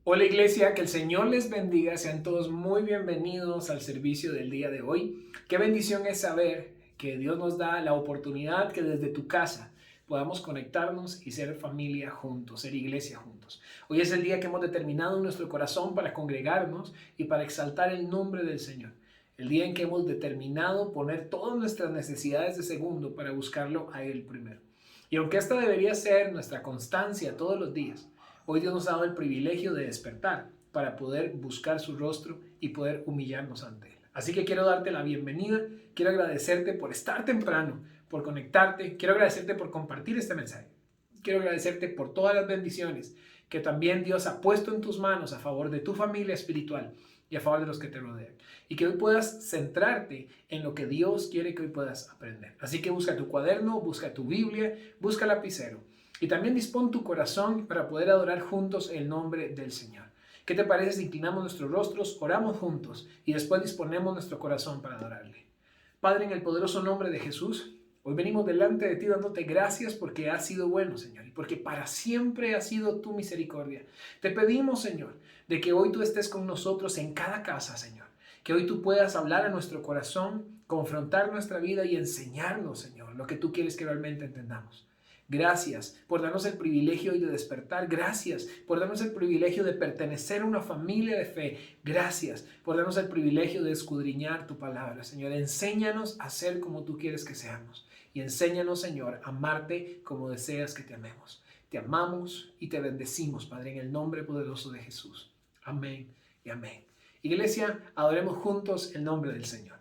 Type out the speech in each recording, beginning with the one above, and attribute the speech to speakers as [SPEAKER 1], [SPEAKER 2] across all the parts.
[SPEAKER 1] Hola iglesia, que el Señor les bendiga, sean todos muy bienvenidos al servicio del día de hoy. Qué bendición es saber que Dios nos da la oportunidad que desde tu casa podamos conectarnos y ser familia juntos, ser iglesia juntos. Hoy es el día que hemos determinado en nuestro corazón para congregarnos y para exaltar el nombre del Señor. El día en que hemos determinado poner todas nuestras necesidades de segundo para buscarlo a Él primero. Y aunque esta debería ser nuestra constancia todos los días, hoy Dios nos ha dado el privilegio de despertar para poder buscar su rostro y poder humillarnos ante Él. Así que quiero darte la bienvenida, quiero agradecerte por estar temprano, por conectarte, quiero agradecerte por compartir este mensaje. Quiero agradecerte por todas las bendiciones que también Dios ha puesto en tus manos a favor de tu familia espiritual y a favor de los que te rodean. Y que hoy puedas centrarte en lo que Dios quiere que hoy puedas aprender. Así que busca tu cuaderno, busca tu Biblia, busca lapicero. Y también dispón tu corazón para poder adorar juntos el nombre del Señor. ¿Qué te parece si inclinamos nuestros rostros, oramos juntos y después disponemos nuestro corazón para adorarle? Padre, en el poderoso nombre de Jesús, hoy venimos delante de ti dándote gracias porque has sido bueno, Señor, y porque para siempre ha sido tu misericordia. Te pedimos, Señor, de que hoy tú estés con nosotros en cada casa, Señor. Que hoy tú puedas hablar a nuestro corazón, confrontar nuestra vida y enseñarnos, Señor, lo que tú quieres que realmente entendamos. Gracias por darnos el privilegio de despertar. Gracias por darnos el privilegio de pertenecer a una familia de fe. Gracias por darnos el privilegio de escudriñar tu palabra. Señor, enséñanos a ser como tú quieres que seamos. Y enséñanos, Señor, a amarte como deseas que te amemos. Te amamos y te bendecimos, Padre, en el nombre poderoso de Jesús. Amén y amén. Iglesia, adoremos juntos el nombre del Señor.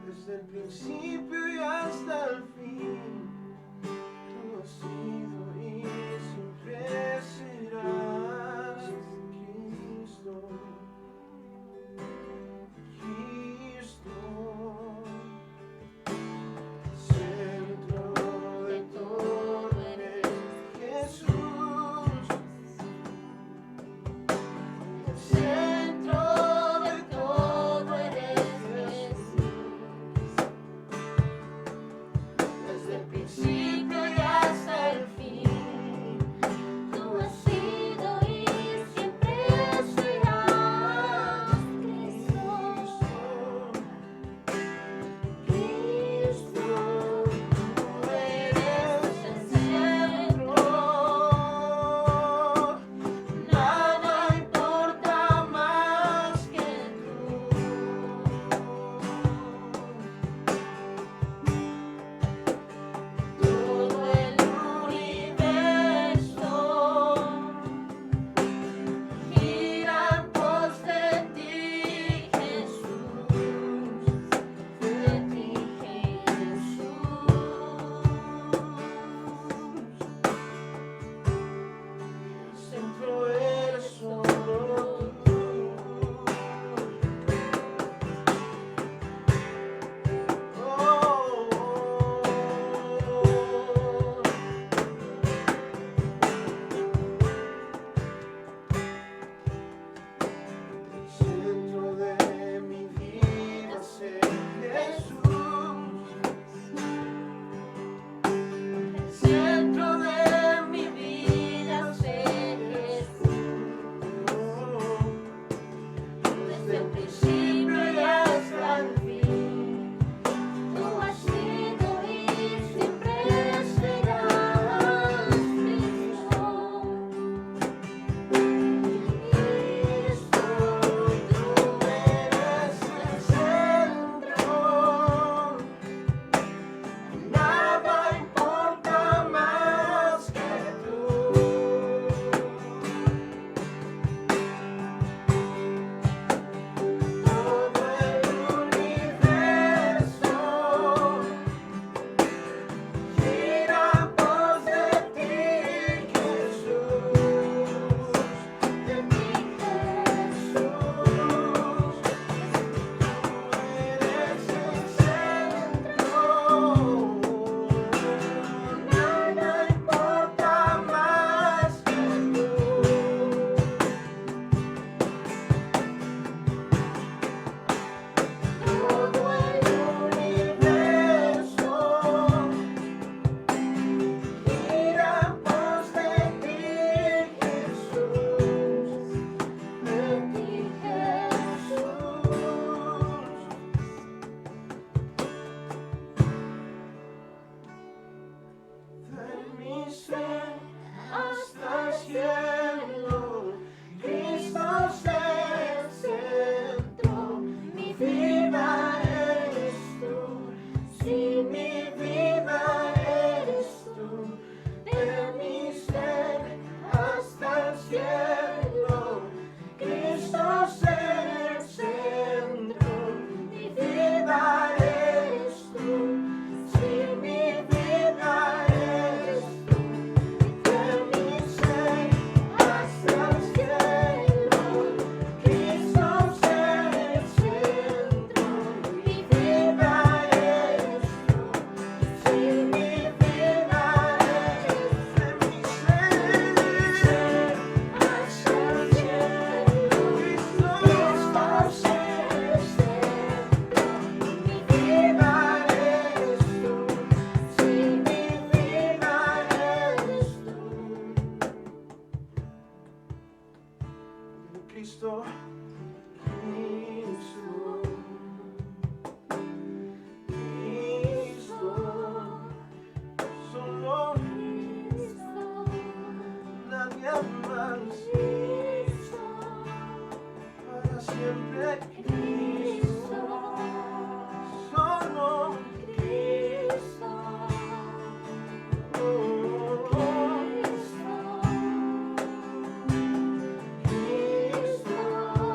[SPEAKER 2] Desde el principio y hasta el fin, tú has sido y siempre serás Cristo, Cristo, centro de todo eres Jesús, centro de todo eres Jesús. Cristo, Cristo, Cristo, solo Cristo, nadie más, para siempre Cristo, solo Cristo, oh, Cristo,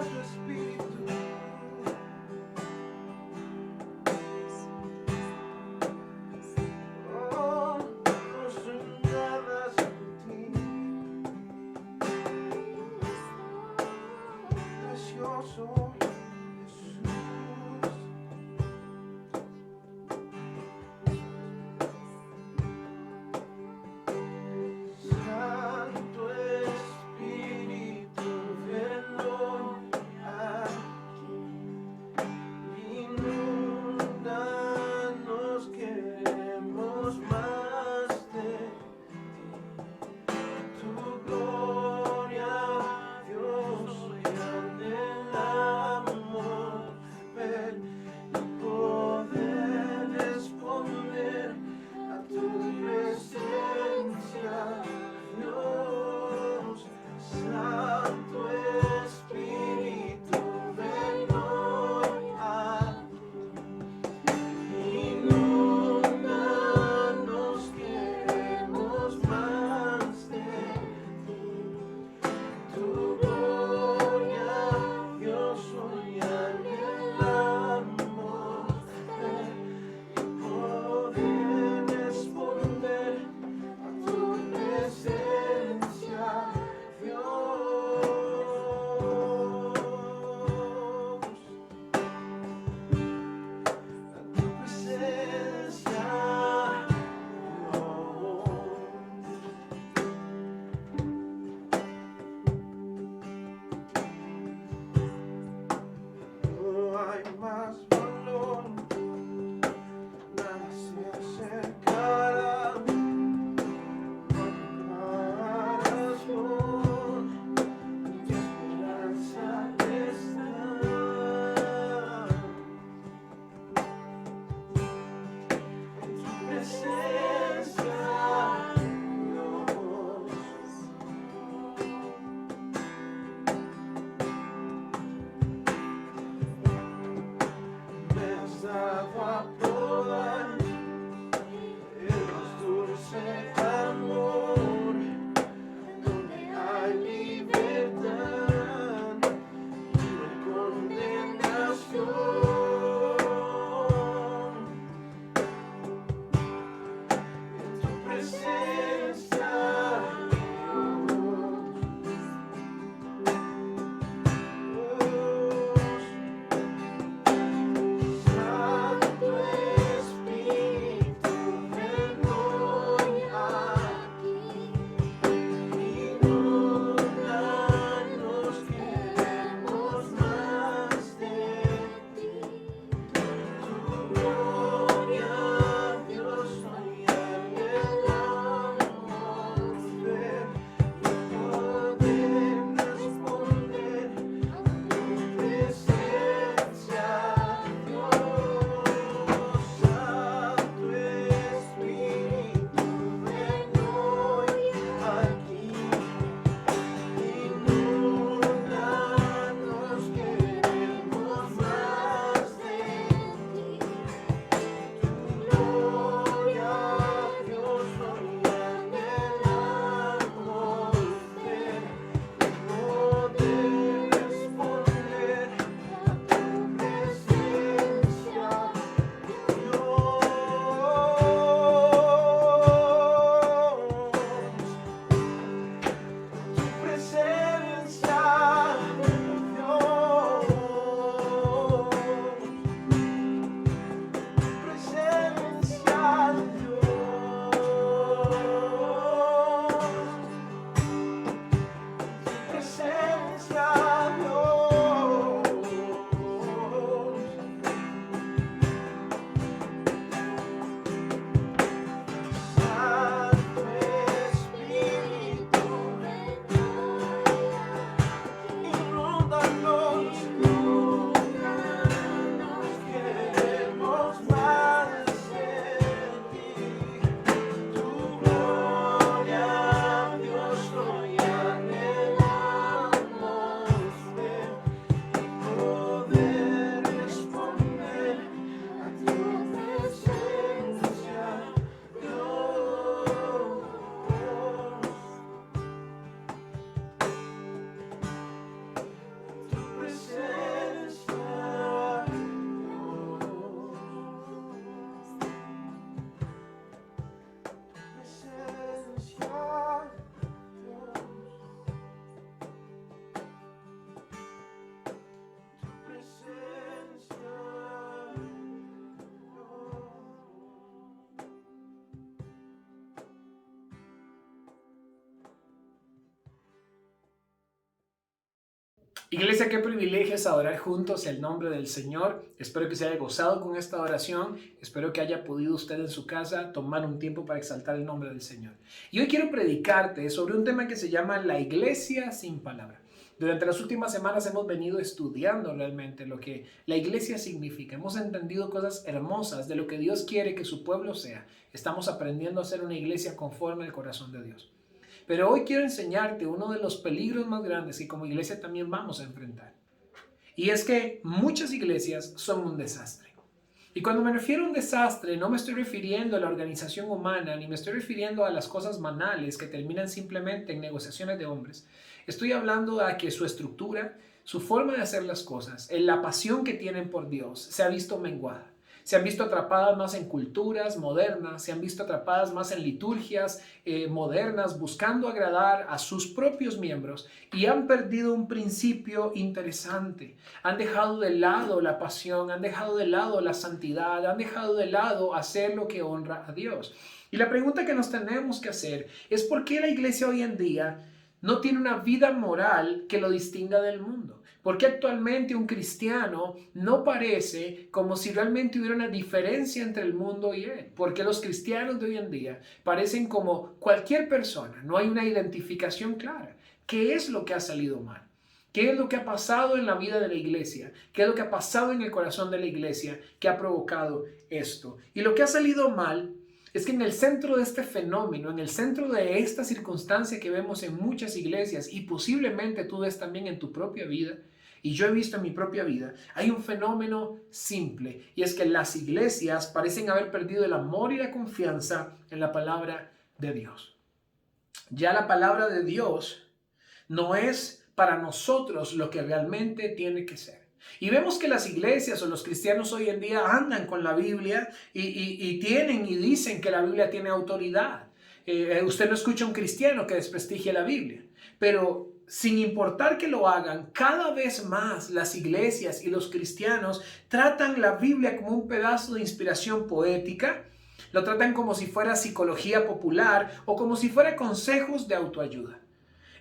[SPEAKER 2] tu espíritu. Oh, no soy nada sin ti. Precioso Jesús. Santo Espíritu, ven hoy aquí. Inúndanos, queremos más de ti. Tu gloria, Dios, hoy anhelamos.
[SPEAKER 1] Iglesia, qué privilegio es adorar juntos el nombre del Señor. Espero que se haya gozado con esta oración. Espero que haya podido usted en su casa tomar un tiempo para exaltar el nombre del Señor. Y hoy quiero predicarte sobre un tema que se llama la iglesia sin palabra. Durante las últimas semanas hemos venido estudiando realmente lo que la iglesia significa. Hemos entendido cosas hermosas de lo que Dios quiere que su pueblo sea. Estamos aprendiendo a ser una iglesia conforme al corazón de Dios. Pero hoy quiero enseñarte uno de los peligros más grandes que como iglesia también vamos a enfrentar. Y es que muchas iglesias son un desastre. Y cuando me refiero a un desastre, no me estoy refiriendo a la organización humana, ni me estoy refiriendo a las cosas banales que terminan simplemente en negociaciones de hombres. Estoy hablando a que su estructura, su forma de hacer las cosas, la pasión que tienen por Dios, se ha visto menguada. Se han visto atrapadas más en culturas modernas, se han visto atrapadas más en liturgias modernas, buscando agradar a sus propios miembros y han perdido un principio interesante. Han dejado de lado la pasión, han dejado de lado la santidad, han dejado de lado hacer lo que honra a Dios. Y la pregunta que nos tenemos que hacer es ¿por qué la iglesia hoy en día no tiene una vida moral que lo distinga del mundo? ¿Por qué actualmente un cristiano no parece como si realmente hubiera una diferencia entre el mundo y él? Porque los cristianos de hoy en día parecen como cualquier persona, no hay una identificación clara. ¿Qué es lo que ha salido mal? ¿Qué es lo que ha pasado en la vida de la iglesia? ¿Qué es lo que ha pasado en el corazón de la iglesia que ha provocado esto? Y lo que ha salido mal es que en el centro de este fenómeno, en el centro de esta circunstancia que vemos en muchas iglesias y posiblemente tú ves también en tu propia vida, y yo he visto en mi propia vida, hay un fenómeno simple y es que las iglesias parecen haber perdido el amor y la confianza en la palabra de Dios. Ya la palabra de Dios no es para nosotros lo que realmente tiene que ser. Y vemos que las iglesias o los cristianos hoy en día andan con la Biblia y tienen y dicen que la Biblia tiene autoridad. Usted no escucha a un cristiano que desprestigie la Biblia, pero sin importar que lo hagan, cada vez más las iglesias y los cristianos tratan la Biblia como un pedazo de inspiración poética, lo tratan como si fuera psicología popular o como si fuera consejos de autoayuda.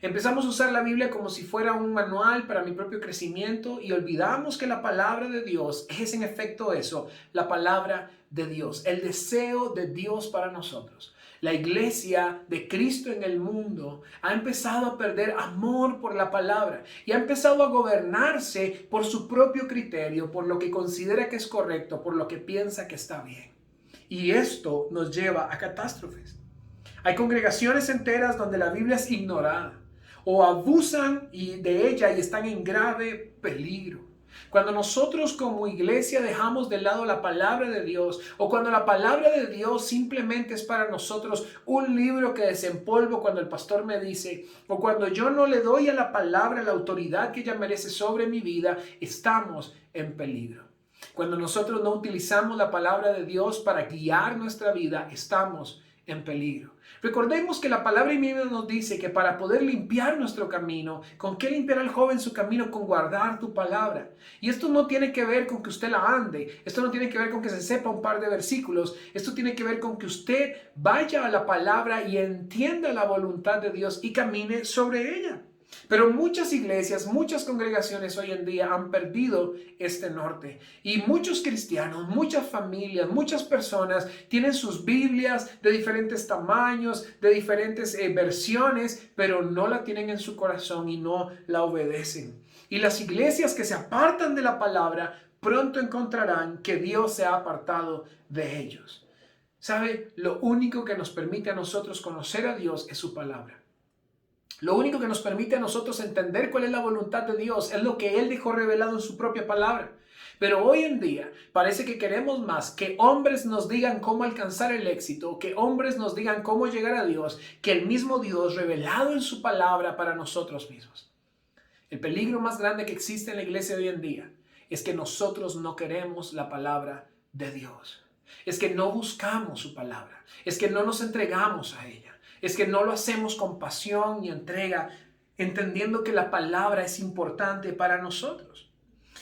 [SPEAKER 1] Empezamos a usar la Biblia como si fuera un manual para mi propio crecimiento y olvidamos que la palabra de Dios es en efecto eso, la palabra de Dios, el deseo de Dios para nosotros. La iglesia de Cristo en el mundo ha empezado a perder amor por la palabra y ha empezado a gobernarse por su propio criterio, por lo que considera que es correcto, por lo que piensa que está bien. Y esto nos lleva a catástrofes. Hay congregaciones enteras donde la Biblia es ignorada o abusan de ella y están en grave peligro. Cuando nosotros como iglesia dejamos de lado la palabra de Dios o cuando la palabra de Dios simplemente es para nosotros un libro que desempolvo cuando el pastor me dice o cuando yo no le doy a la palabra la autoridad que ella merece sobre mi vida, estamos en peligro. Cuando nosotros no utilizamos la palabra de Dios para guiar nuestra vida, estamos en peligro. Recordemos que la palabra misma nos dice que para poder limpiar nuestro camino, ¿con qué limpiará el joven su camino? Con guardar tu palabra. Y esto no tiene que ver con que usted la ande, esto no tiene que ver con que se sepa un par de versículos, esto tiene que ver con que usted vaya a la palabra y entienda la voluntad de Dios y camine sobre ella. Pero muchas iglesias, muchas congregaciones hoy en día han perdido este norte. Y muchos cristianos, muchas familias, muchas personas tienen sus Biblias de diferentes tamaños, de diferentes versiones, pero no la tienen en su corazón y no la obedecen. Y las iglesias que se apartan de la palabra pronto encontrarán que Dios se ha apartado de ellos. ¿Sabe? Lo único que nos permite a nosotros conocer a Dios es su palabra. Lo único que nos permite a nosotros entender cuál es la voluntad de Dios es lo que Él dejó revelado en su propia palabra. Pero hoy en día parece que queremos más que hombres nos digan cómo alcanzar el éxito, que hombres nos digan cómo llegar a Dios, que el mismo Dios revelado en su palabra para nosotros mismos. El peligro más grande que existe en la iglesia de hoy en día es que nosotros no queremos la palabra de Dios. Es que no buscamos su palabra. Es que no nos entregamos a ella. Es que no lo hacemos con pasión y entrega, entendiendo que la palabra es importante para nosotros.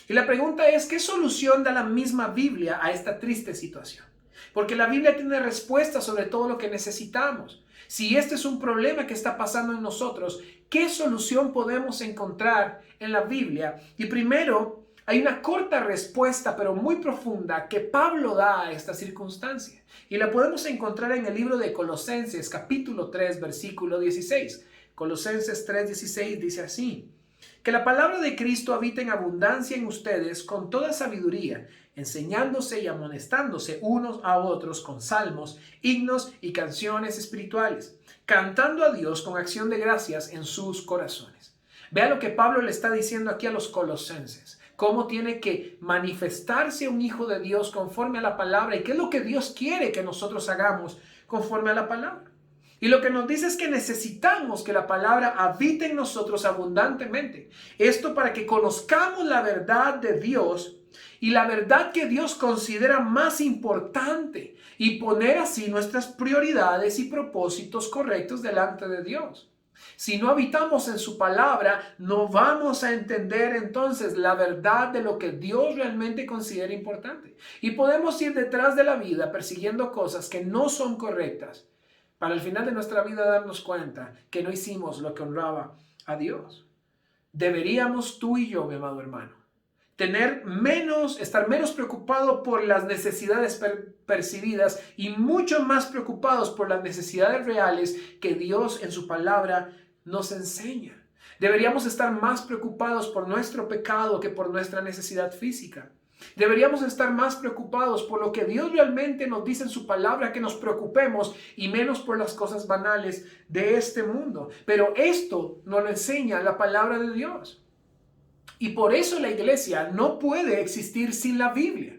[SPEAKER 1] Y la pregunta es, ¿qué solución da la misma Biblia a esta triste situación? Porque la Biblia tiene respuestas sobre todo lo que necesitamos. Si este es un problema que está pasando en nosotros, ¿qué solución podemos encontrar en la Biblia? Y primero, hay una corta respuesta, pero muy profunda, que Pablo da a esta circunstancia. Y la podemos encontrar en el libro de Colosenses, capítulo 3, versículo 16. Colosenses 3:16 dice así: que la palabra de Cristo habite en abundancia en ustedes con toda sabiduría, enseñándose y amonestándose unos a otros con salmos, himnos y canciones espirituales, cantando a Dios con acción de gracias en sus corazones. Vea lo que Pablo le está diciendo aquí a los colosenses. Cómo tiene que manifestarse un hijo de Dios conforme a la palabra y qué es lo que Dios quiere que nosotros hagamos conforme a la palabra. Y lo que nos dice es que necesitamos que la palabra habite en nosotros abundantemente. Esto para que conozcamos la verdad de Dios y la verdad que Dios considera más importante y poner así nuestras prioridades y propósitos correctos delante de Dios. Si no habitamos en su palabra, no vamos a entender entonces la verdad de lo que Dios realmente considera importante. Y podemos ir detrás de la vida persiguiendo cosas que no son correctas, para al final de nuestra vida darnos cuenta que no hicimos lo que honraba a Dios. Deberíamos tú y yo, mi amado hermano, estar menos preocupados por las necesidades percibidas y mucho más preocupados por las necesidades reales que Dios en su palabra nos enseña. Deberíamos estar más preocupados por nuestro pecado que por nuestra necesidad física. Deberíamos estar más preocupados por lo que Dios realmente nos dice en su palabra, que nos preocupemos, y menos por las cosas banales de este mundo. Pero esto nos lo enseña la palabra de Dios. Y por eso la iglesia no puede existir sin la Biblia.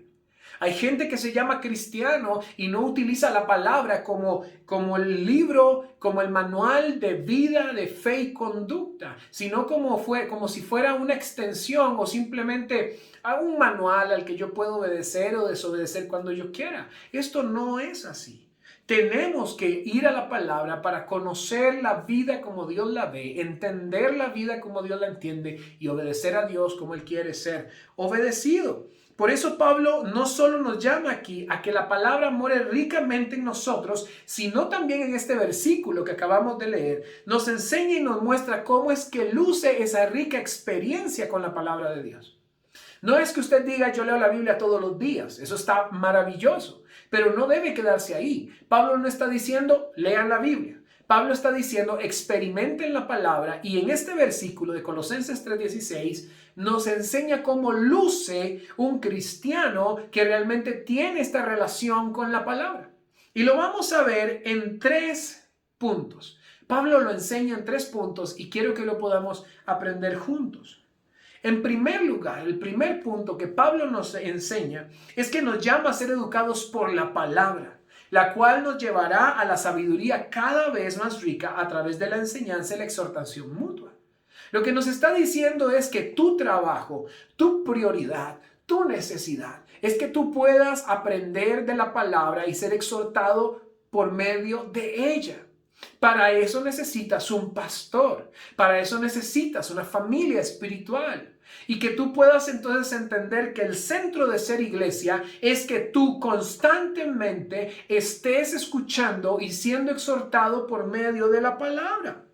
[SPEAKER 1] Hay gente que se llama cristiano y no utiliza la palabra como el libro, como el manual de vida, de fe y conducta, sino como si fuera una extensión o simplemente un manual al que yo puedo obedecer o desobedecer cuando yo quiera. Esto no es así. Tenemos que ir a la palabra para conocer la vida como Dios la ve, entender la vida como Dios la entiende y obedecer a Dios como Él quiere ser obedecido. Por eso Pablo no solo nos llama aquí a que la palabra more ricamente en nosotros, sino también en este versículo que acabamos de leer, nos enseña y nos muestra cómo es que luce esa rica experiencia con la palabra de Dios. No es que usted diga yo leo la Biblia todos los días, eso está maravilloso, pero no debe quedarse ahí. Pablo no está diciendo lean la Biblia. Pablo está diciendo experimenten la palabra, y en este versículo de Colosenses 3:16 nos enseña cómo luce un cristiano que realmente tiene esta relación con la palabra. Y lo vamos a ver en 3 puntos. Pablo lo enseña en 3 puntos y quiero que lo podamos aprender juntos. En primer lugar, el primer punto que Pablo nos enseña es que nos llama a ser educados por la palabra, la cual nos llevará a la sabiduría cada vez más rica a través de la enseñanza y la exhortación mutua. Lo que nos está diciendo es que tu trabajo, tu prioridad, tu necesidad es que tú puedas aprender de la palabra y ser exhortado por medio de ella. Para eso necesitas un pastor, para eso necesitas una familia espiritual, y que tú puedas entonces entender que el centro de ser iglesia es que tú constantemente estés escuchando y siendo exhortado por medio de la palabra.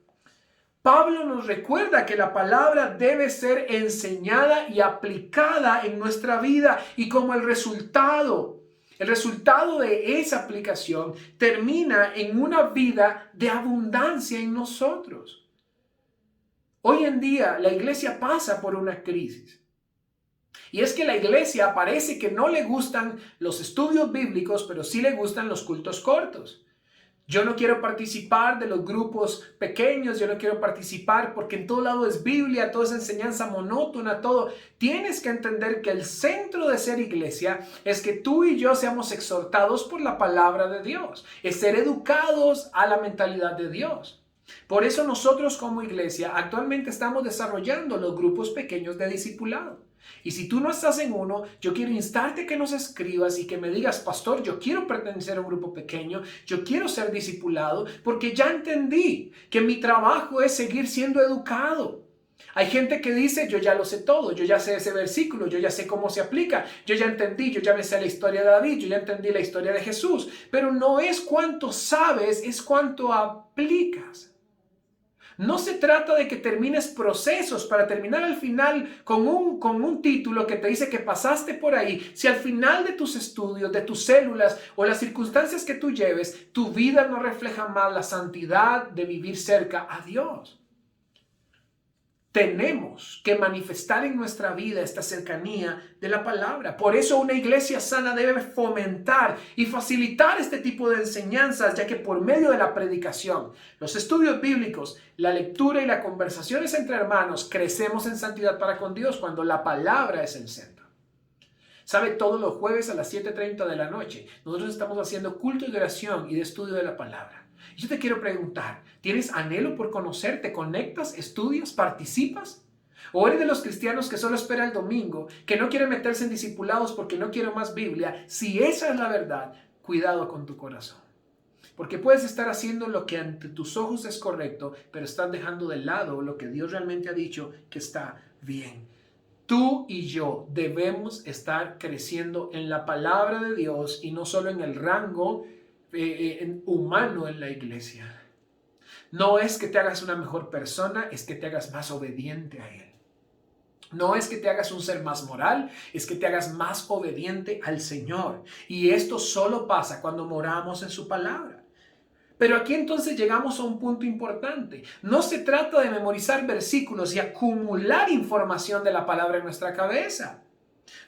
[SPEAKER 1] Pablo nos recuerda que la palabra debe ser enseñada y aplicada en nuestra vida, y como el resultado de esa aplicación termina en una vida de abundancia en nosotros. Hoy en día la iglesia pasa por una crisis. Y es que la iglesia parece que no le gustan los estudios bíblicos, pero sí le gustan los cultos cortos. Yo no quiero participar de los grupos pequeños, yo no quiero participar porque en todo lado es Biblia, todo es enseñanza monótona, todo. Tienes que entender que el centro de ser iglesia es que tú y yo seamos exhortados por la palabra de Dios, es ser educados a la mentalidad de Dios. Por eso nosotros como iglesia actualmente estamos desarrollando los grupos pequeños de discipulado. Y si tú no estás en uno, yo quiero instarte que nos escribas y que me digas: pastor, yo quiero pertenecer a un grupo pequeño, yo quiero ser discipulado, porque ya entendí que mi trabajo es seguir siendo educado. Hay gente que dice: yo ya lo sé todo, yo ya sé ese versículo, yo ya sé cómo se aplica, yo ya entendí, yo ya me sé la historia de David, yo ya entendí la historia de Jesús. Pero no es cuánto sabes, es cuánto aplicas. No se trata de que termines procesos para terminar al final con un título que te dice que pasaste por ahí. Si al final de tus estudios, de tus células o las circunstancias que tú lleves, tu vida no refleja más la santidad de vivir cerca a Dios. Tenemos que manifestar en nuestra vida esta cercanía de la palabra. Por eso una iglesia sana debe fomentar y facilitar este tipo de enseñanzas, ya que por medio de la predicación, los estudios bíblicos, la lectura y las conversaciones entre hermanos, crecemos en santidad para con Dios cuando la palabra es el centro. ¿Sabe? Todos los jueves a las 7:30 de la noche, nosotros estamos haciendo culto de oración y de estudio de la palabra. Yo te quiero preguntar, ¿tienes anhelo por conocer? ¿Te conectas? ¿Estudias? ¿Participas? ¿O eres de los cristianos que solo espera el domingo, que no quiere meterse en discipulados porque no quiere más Biblia? Si esa es la verdad, cuidado con tu corazón. Porque puedes estar haciendo lo que ante tus ojos es correcto, pero estás dejando de lado lo que Dios realmente ha dicho que está bien. Tú y yo debemos estar creciendo en la palabra de Dios y no solo en el rango humano en la iglesia. No es que te hagas una mejor persona, es que te hagas más obediente a Él. No es que te hagas un ser más moral, es que te hagas más obediente al Señor. Y esto solo pasa cuando moramos en su palabra. Pero aquí entonces llegamos a un punto importante. No se trata de memorizar versículos y acumular información de la palabra en nuestra cabeza.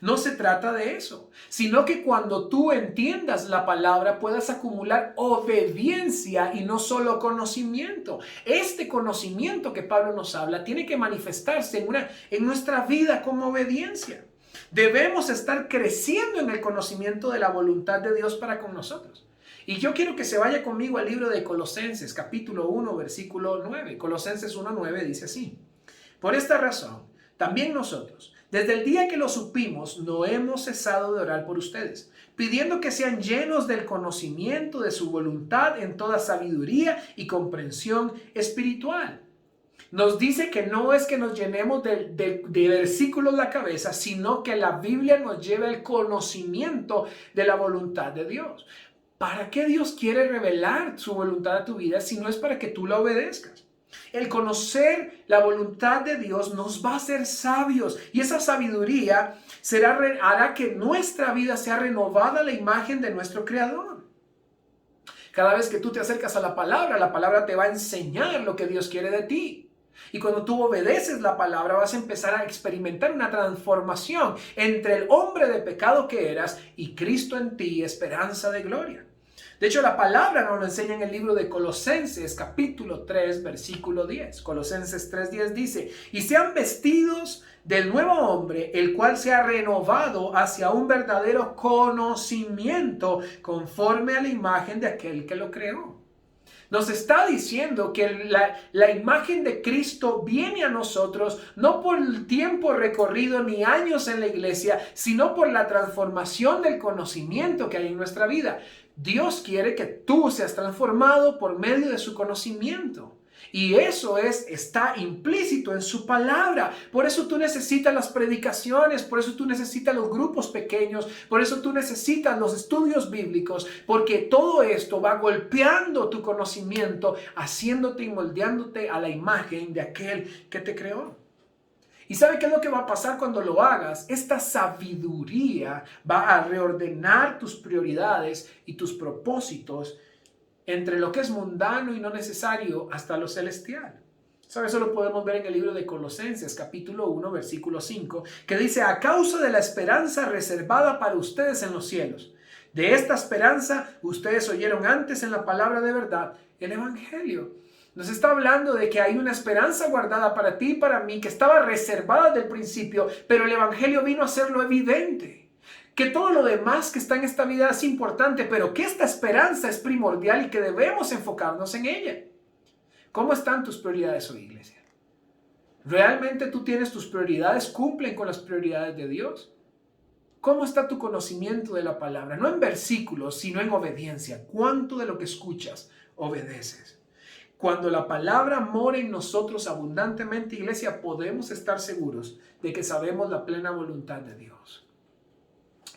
[SPEAKER 1] No se trata de eso, sino que cuando tú entiendas la palabra puedas acumular obediencia y no solo conocimiento. Este conocimiento que Pablo nos habla tiene que manifestarse en nuestra vida como obediencia. Debemos estar creciendo en el conocimiento de la voluntad de Dios para con nosotros. Y yo quiero que se vaya conmigo al libro de Colosenses, capítulo 1, versículo 9. Colosenses 1:9 dice así: por esta razón, también nosotros, desde el día que lo supimos, no hemos cesado de orar por ustedes, pidiendo que sean llenos del conocimiento de su voluntad en toda sabiduría y comprensión espiritual. Nos dice que no es que nos llenemos de versículos la cabeza, sino que la Biblia nos lleva el conocimiento de la voluntad de Dios. ¿Para qué Dios quiere revelar su voluntad a tu vida si no es para que tú la obedezcas? El conocer la voluntad de Dios nos va a hacer sabios y esa sabiduría hará que nuestra vida sea renovada a la imagen de nuestro Creador. Cada vez que tú te acercas a la palabra te va a enseñar lo que Dios quiere de ti. Y cuando tú obedeces la palabra vas a empezar a experimentar una transformación entre el hombre de pecado que eras y Cristo en ti, esperanza de gloria. De hecho, la palabra nos lo enseña en el libro de Colosenses, capítulo 3, versículo 10. Colosenses 3:10 dice: y sean vestidos del nuevo hombre, el cual se ha renovado hacia un verdadero conocimiento conforme a la imagen de aquel que lo creó. Nos está diciendo que la imagen de Cristo viene a nosotros no por el tiempo recorrido ni años en la iglesia, sino por la transformación del conocimiento que hay en nuestra vida. Dios quiere que tú seas transformado por medio de su conocimiento. Y eso está implícito en su palabra. Por eso tú necesitas las predicaciones, por eso tú necesitas los grupos pequeños, por eso tú necesitas los estudios bíblicos, porque todo esto va golpeando tu conocimiento, haciéndote y moldeándote a la imagen de aquel que te creó. ¿Y sabe qué es lo que va a pasar cuando lo hagas? Esta sabiduría va a reordenar tus prioridades y tus propósitos entre lo que es mundano y no necesario hasta lo celestial. ¿Sabe? Eso lo podemos ver en el libro de Colosenses, capítulo 1, versículo 5, que dice: a causa de la esperanza reservada para ustedes en los cielos. De esta esperanza ustedes oyeron antes en la palabra de verdad, el Evangelio. Nos está hablando de que hay una esperanza guardada para ti y para mí que estaba reservada desde el principio, pero el Evangelio vino a hacerlo evidente. Que todo lo demás que está en esta vida es importante, pero que esta esperanza es primordial y que debemos enfocarnos en ella. ¿Cómo están tus prioridades hoy, iglesia? ¿Realmente tú tienes tus prioridades? ¿Cumplen con las prioridades de Dios? ¿Cómo está tu conocimiento de la palabra? No en versículos, sino en obediencia. ¿Cuánto de lo que escuchas obedeces? Cuando la palabra mora en nosotros abundantemente, iglesia, podemos estar seguros de que sabemos la plena voluntad de Dios.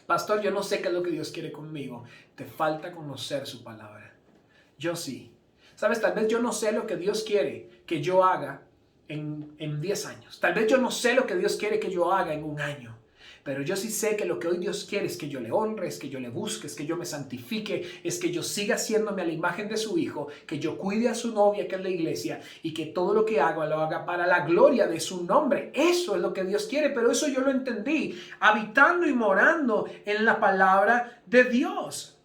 [SPEAKER 1] Pastor, yo no sé qué es lo que Dios quiere conmigo. Te falta conocer su palabra. Yo sí. Sabes, tal vez yo no sé lo que Dios quiere que yo haga en 10 años. Tal vez yo no sé lo que Dios quiere que yo haga en un año. Pero yo sí sé que lo que hoy Dios quiere es que yo le honre, es que yo le busque, es que yo me santifique, es que yo siga haciéndome a la imagen de su Hijo, que yo cuide a su novia, que es la iglesia, y que todo lo que haga lo haga para la gloria de su nombre. Eso es lo que Dios quiere, pero eso yo lo entendí habitando y morando en la palabra de Dios.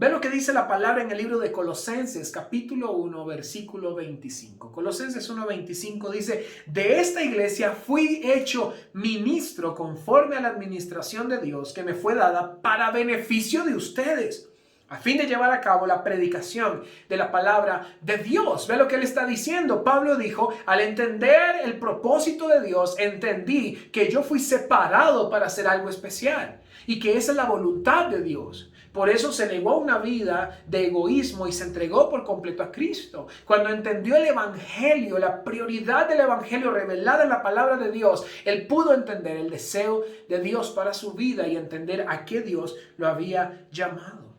[SPEAKER 1] Ve lo que dice la palabra en el libro de Colosenses, capítulo 1, versículo 25. Colosenses 1, 25 dice: de esta iglesia fui hecho ministro conforme a la administración de Dios que me fue dada para beneficio de ustedes, a fin de llevar a cabo la predicación de la palabra de Dios. Ve lo que él está diciendo. Pablo dijo: al entender el propósito de Dios, entendí que yo fui separado para hacer algo especial y que esa es la voluntad de Dios. Por eso se negó a una vida de egoísmo y se entregó por completo a Cristo. Cuando entendió el evangelio, la prioridad del evangelio revelada en la palabra de Dios, él pudo entender el deseo de Dios para su vida y entender a qué Dios lo había llamado.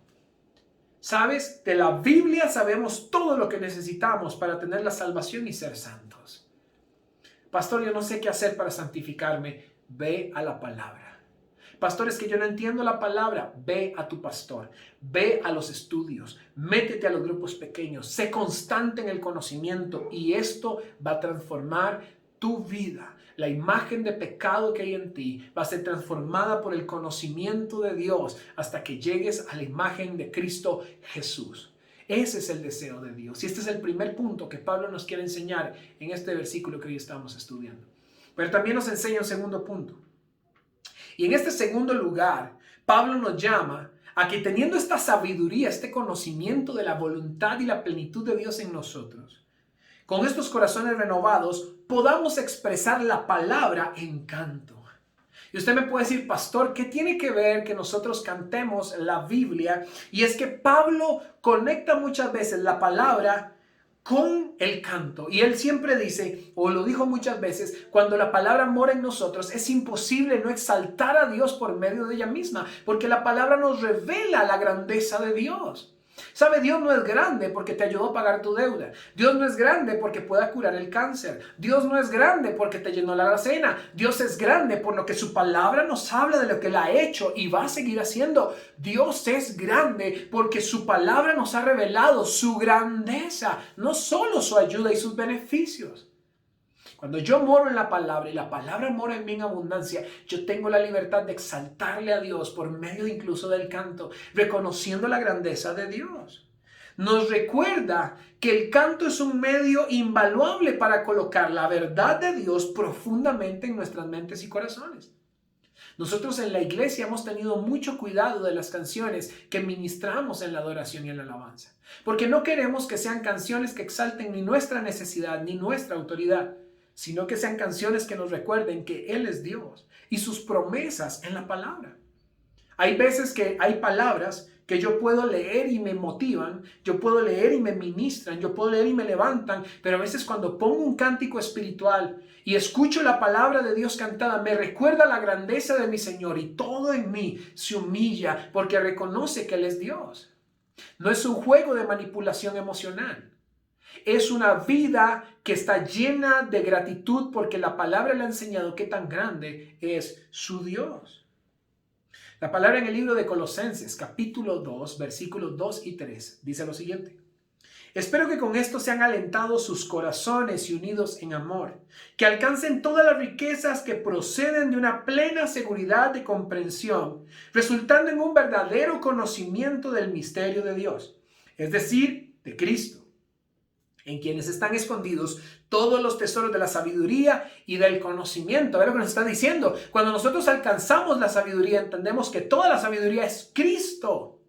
[SPEAKER 1] ¿Sabes? De la Biblia sabemos todo lo que necesitamos para tener la salvación y ser santos. Pastor, yo no sé qué hacer para santificarme. Ve a la palabra. Pastor, es que yo no entiendo la palabra. Ve a tu pastor, ve a los estudios, métete a los grupos pequeños, sé constante en el conocimiento y esto va a transformar tu vida. La imagen de pecado que hay en ti va a ser transformada por el conocimiento de Dios hasta que llegues a la imagen de Cristo Jesús. Ese es el deseo de Dios y este es el primer punto que Pablo nos quiere enseñar en este versículo que hoy estamos estudiando. Pero también nos enseña un segundo punto. Y en este segundo lugar, Pablo nos llama a que teniendo esta sabiduría, este conocimiento de la voluntad y la plenitud de Dios en nosotros, con estos corazones renovados, podamos expresar la palabra en canto. Y usted me puede decir: pastor, ¿qué tiene que ver que nosotros cantemos la Biblia? Y es que Pablo conecta muchas veces la palabra con el canto. Y él siempre dice, o lo dijo muchas veces, cuando la palabra mora en nosotros, es imposible no exaltar a Dios por medio de ella misma, porque la palabra nos revela la grandeza de Dios. ¿Sabe? Dios no es grande porque te ayudó a pagar tu deuda. Dios no es grande porque pueda curar el cáncer. Dios no es grande porque te llenó la alacena. Dios es grande por lo que su palabra nos habla de lo que Él ha hecho y va a seguir haciendo. Dios es grande porque su palabra nos ha revelado su grandeza, no solo su ayuda y sus beneficios. Cuando yo moro en la palabra y la palabra mora en mí en abundancia, yo tengo la libertad de exaltarle a Dios por medio incluso del canto, reconociendo la grandeza de Dios. Nos recuerda que el canto es un medio invaluable para colocar la verdad de Dios profundamente en nuestras mentes y corazones. Nosotros en la iglesia hemos tenido mucho cuidado de las canciones que ministramos en la adoración y en la alabanza, porque no queremos que sean canciones que exalten ni nuestra necesidad ni nuestra autoridad, sino que sean canciones que nos recuerden que Él es Dios y sus promesas en la palabra. Hay veces que hay palabras que yo puedo leer y me motivan, yo puedo leer y me ministran, yo puedo leer y me levantan, pero a veces cuando pongo un cántico espiritual y escucho la palabra de Dios cantada, me recuerda la grandeza de mi Señor y todo en mí se humilla porque reconoce que Él es Dios. No es un juego de manipulación emocional. Es una vida que está llena de gratitud porque la palabra le ha enseñado qué tan grande es su Dios. La palabra en el libro de Colosenses, capítulo 2, versículos 2 y 3, dice lo siguiente: espero que con esto sean alentados sus corazones y unidos en amor, que alcancen todas las riquezas que proceden de una plena seguridad de comprensión, resultando en un verdadero conocimiento del misterio de Dios, es decir, de Cristo, en quienes están escondidos todos los tesoros de la sabiduría y del conocimiento. A ver lo que nos está diciendo. Cuando nosotros alcanzamos la sabiduría, entendemos que toda la sabiduría es Cristo.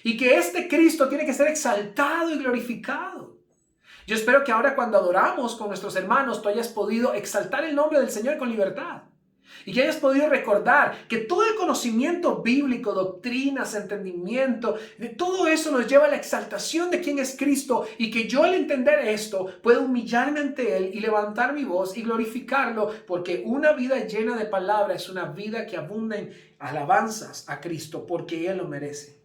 [SPEAKER 1] Y que este Cristo tiene que ser exaltado y glorificado. Yo espero que ahora cuando adoramos con nuestros hermanos, tú hayas podido exaltar el nombre del Señor con libertad. Y que hayas podido recordar que todo el conocimiento bíblico, doctrinas, entendimiento, de todo eso nos lleva a la exaltación de quién es Cristo y que yo al entender esto puedo humillarme ante Él y levantar mi voz y glorificarlo, porque una vida llena de palabra es una vida que abunda en alabanzas a Cristo porque Él lo merece.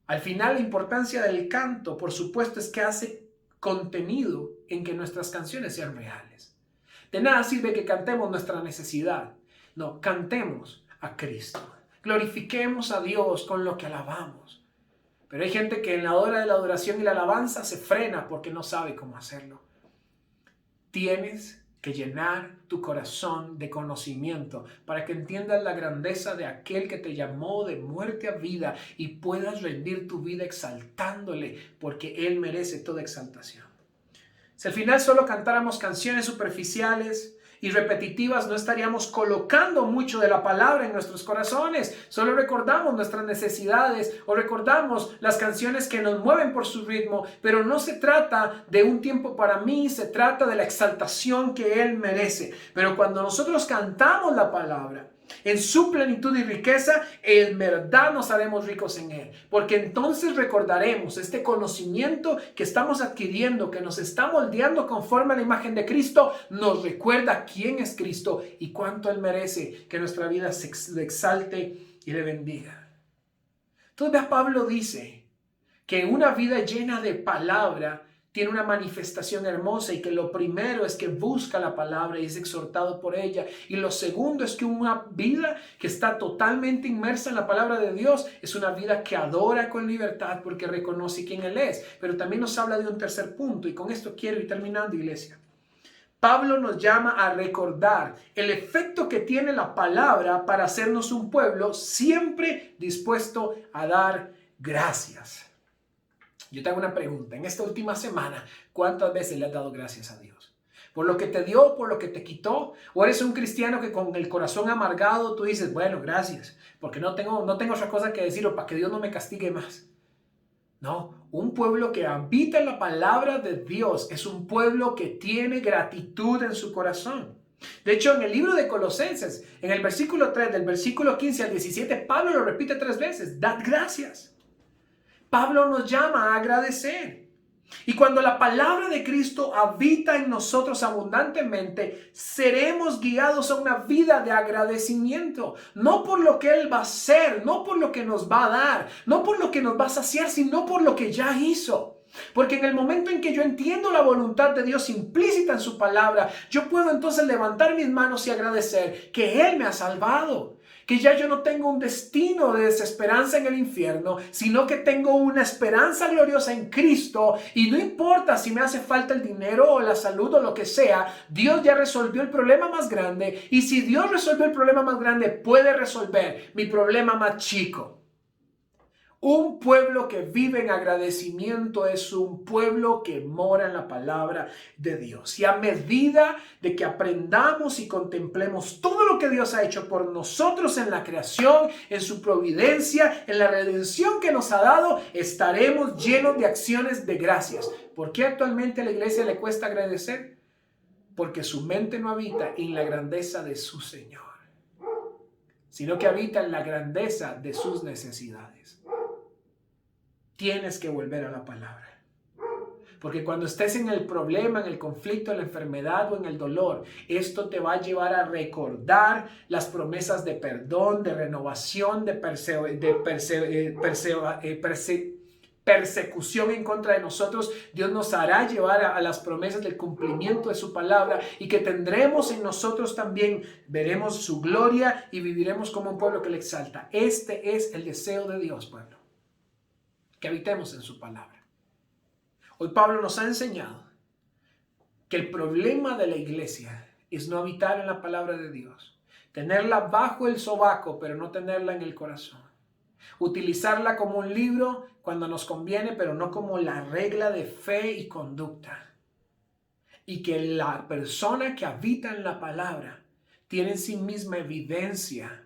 [SPEAKER 1] Al final, la importancia del canto, por supuesto, es que hace contenido en que nuestras canciones sean reales. De nada sirve que cantemos nuestra necesidad. No, cantemos a Cristo. Glorifiquemos a Dios con lo que alabamos. Pero hay gente que en la hora de la adoración y la alabanza se frena porque no sabe cómo hacerlo. Tienes que llenar tu corazón de conocimiento para que entiendas la grandeza de aquel que te llamó de muerte a vida y puedas rendir tu vida exaltándole, porque Él merece toda exaltación. Si al final solo cantáramos canciones superficiales y repetitivas, no estaríamos colocando mucho de la palabra en nuestros corazones. Solo recordamos nuestras necesidades o recordamos las canciones que nos mueven por su ritmo, pero no se trata de un tiempo para mí, se trata de la exaltación que Él merece. Pero cuando nosotros cantamos la palabra en su plenitud y riqueza, en verdad nos haremos ricos en Él. Porque entonces recordaremos este conocimiento que estamos adquiriendo, que nos está moldeando conforme a la imagen de Cristo, nos recuerda quién es Cristo y cuánto Él merece que nuestra vida le exalte y le bendiga. Entonces Pablo dice que una vida llena de palabra tiene una manifestación hermosa y que lo primero es que busca la palabra y es exhortado por ella. Y lo segundo es que una vida que está totalmente inmersa en la palabra de Dios es una vida que adora con libertad porque reconoce quién Él es. Pero también nos habla de un tercer punto y con esto quiero ir terminando, iglesia. Pablo nos llama a recordar el efecto que tiene la palabra para hacernos un pueblo siempre dispuesto a dar gracias. Yo te hago una pregunta. En esta última semana, ¿cuántas veces le has dado gracias a Dios? ¿Por lo que te dio, por lo que te quitó? ¿O eres un cristiano que con el corazón amargado tú dices, bueno, gracias, porque no tengo otra cosa que decir o para que Dios no me castigue más? No, un pueblo que habita en la palabra de Dios es un pueblo que tiene gratitud en su corazón. De hecho, en el libro de Colosenses, en el versículo 3, del versículo 15 al 17, Pablo lo repite 3 veces, dad gracias. Pablo nos llama a agradecer. Y cuando la palabra de Cristo habita en nosotros abundantemente, seremos guiados a una vida de agradecimiento. No por lo que Él va a hacer, no por lo que nos va a dar, no por lo que nos va a saciar, sino por lo que ya hizo. Porque en el momento en que yo entiendo la voluntad de Dios implícita en su palabra, yo puedo entonces levantar mis manos y agradecer que Él me ha salvado. Que ya yo no tengo un destino de desesperanza en el infierno, sino que tengo una esperanza gloriosa en Cristo. Y no importa si me hace falta el dinero o la salud o lo que sea, Dios ya resolvió el problema más grande. Y si Dios resolvió el problema más grande, puede resolver mi problema más chico. Un pueblo que vive en agradecimiento es un pueblo que mora en la palabra de Dios. Y a medida de que aprendamos y contemplemos todo lo que Dios ha hecho por nosotros en la creación, en su providencia, en la redención que nos ha dado, estaremos llenos de acciones de gracias. ¿Por qué actualmente a la iglesia le cuesta agradecer? Porque su mente no habita en la grandeza de su Señor, sino que habita en la grandeza de sus necesidades. Tienes que volver a la palabra. Porque cuando estés en el problema, en el conflicto, en la enfermedad o en el dolor, esto te va a llevar a recordar las promesas de perdón, de renovación, de persecución en contra de nosotros. Dios nos hará llevar a las promesas del cumplimiento de su palabra y que tendremos en nosotros también, veremos su gloria y viviremos como un pueblo que le exalta. Este es el deseo de Dios, pueblo. Que habitemos en su palabra. Hoy Pablo nos ha enseñado que el problema de la iglesia es no habitar en la palabra de Dios. Tenerla bajo el sobaco, pero no tenerla en el corazón. Utilizarla como un libro cuando nos conviene, pero no como la regla de fe y conducta. Y que la persona que habita en la palabra tiene en sí misma evidencia.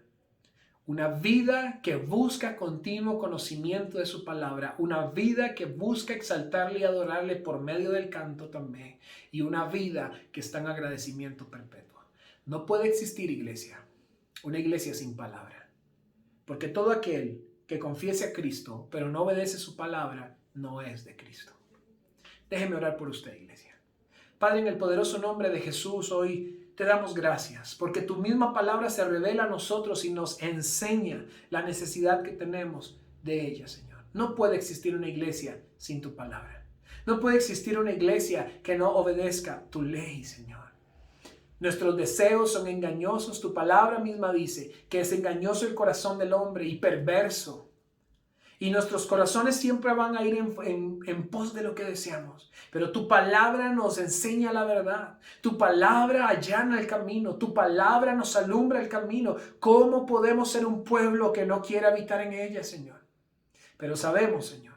[SPEAKER 1] Una vida que busca continuo conocimiento de su palabra. Una vida que busca exaltarle y adorarle por medio del canto también. Y una vida que está en agradecimiento perpetuo. No puede existir una iglesia sin palabra. Porque todo aquel que confiese a Cristo, pero no obedece su palabra, no es de Cristo. Déjeme orar por usted, iglesia. Padre, en el poderoso nombre de Jesús, hoy te damos gracias porque tu misma palabra se revela a nosotros y nos enseña la necesidad que tenemos de ella, Señor. No puede existir una iglesia sin tu palabra. No puede existir una iglesia que no obedezca tu ley, Señor. Nuestros deseos son engañosos. Tu palabra misma dice que es engañoso el corazón del hombre y perverso. Y nuestros corazones siempre van a ir en pos de lo que deseamos. Pero tu palabra nos enseña la verdad. Tu palabra allana el camino. Tu palabra nos alumbra el camino. ¿Cómo podemos ser un pueblo que no quiere habitar en ella, Señor? Pero sabemos, Señor,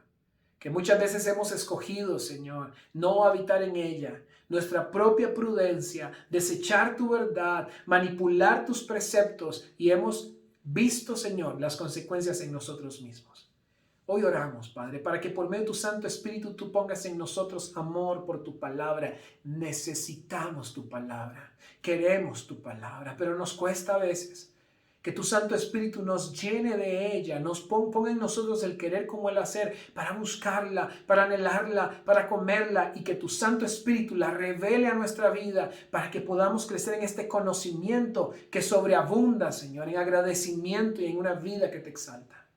[SPEAKER 1] que muchas veces hemos escogido, Señor, no habitar en ella. Nuestra propia prudencia, desechar tu verdad, manipular tus preceptos, y hemos visto, Señor, las consecuencias en nosotros mismos. Hoy oramos, Padre, para que por medio de tu Santo Espíritu tú pongas en nosotros amor por tu palabra. Necesitamos tu palabra, queremos tu palabra, pero nos cuesta a veces. Que tu Santo Espíritu nos llene de ella, nos ponga en nosotros el querer como el hacer, para buscarla, para anhelarla, para comerla, y que tu Santo Espíritu la revele a nuestra vida, para que podamos crecer en este conocimiento que sobreabunda, Señor, en agradecimiento y en una vida que te exalta.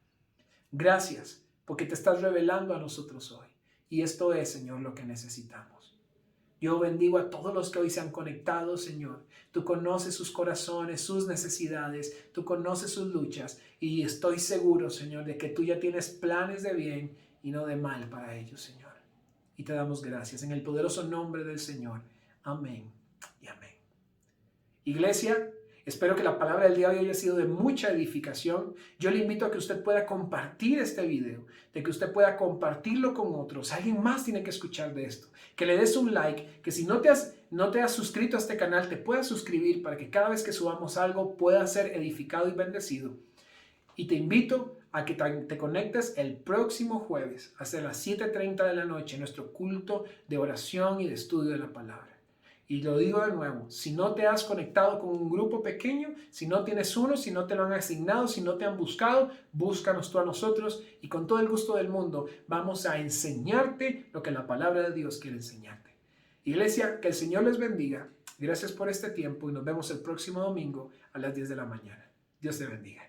[SPEAKER 1] Gracias, porque te estás revelando a nosotros hoy. Y esto es, Señor, lo que necesitamos. Yo bendigo a todos los que hoy se han conectado, Señor. Tú conoces sus corazones, sus necesidades, tú conoces sus luchas, y estoy seguro, Señor, de que tú ya tienes planes de bien y no de mal para ellos, Señor. Y te damos gracias en el poderoso nombre del Señor. Amén y amén. Iglesia, espero que la palabra del día de hoy haya sido de mucha edificación. Yo le invito a que usted pueda compartir este video, de que usted pueda compartirlo con otros. Alguien más tiene que escuchar de esto. Que le des un like, que si no te has suscrito a este canal, te puedas suscribir para que cada vez que subamos algo pueda ser edificado y bendecido. Y te invito a que te conectes el próximo jueves a las 7:30 de la noche en nuestro culto de oración y de estudio de la palabra. Y lo digo de nuevo, si no te has conectado con un grupo pequeño, si no tienes uno, si no te lo han asignado, si no te han buscado, búscanos tú a nosotros, y con todo el gusto del mundo vamos a enseñarte lo que la palabra de Dios quiere enseñarte. Iglesia, que el Señor les bendiga. Gracias por este tiempo y nos vemos el próximo domingo a las 10 de la mañana. Dios te bendiga.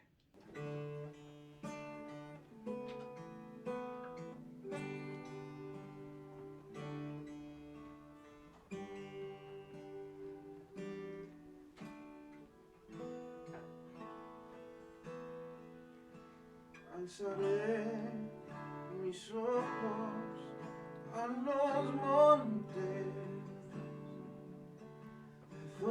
[SPEAKER 2] Alzaré mis ojos a los montes, ¿de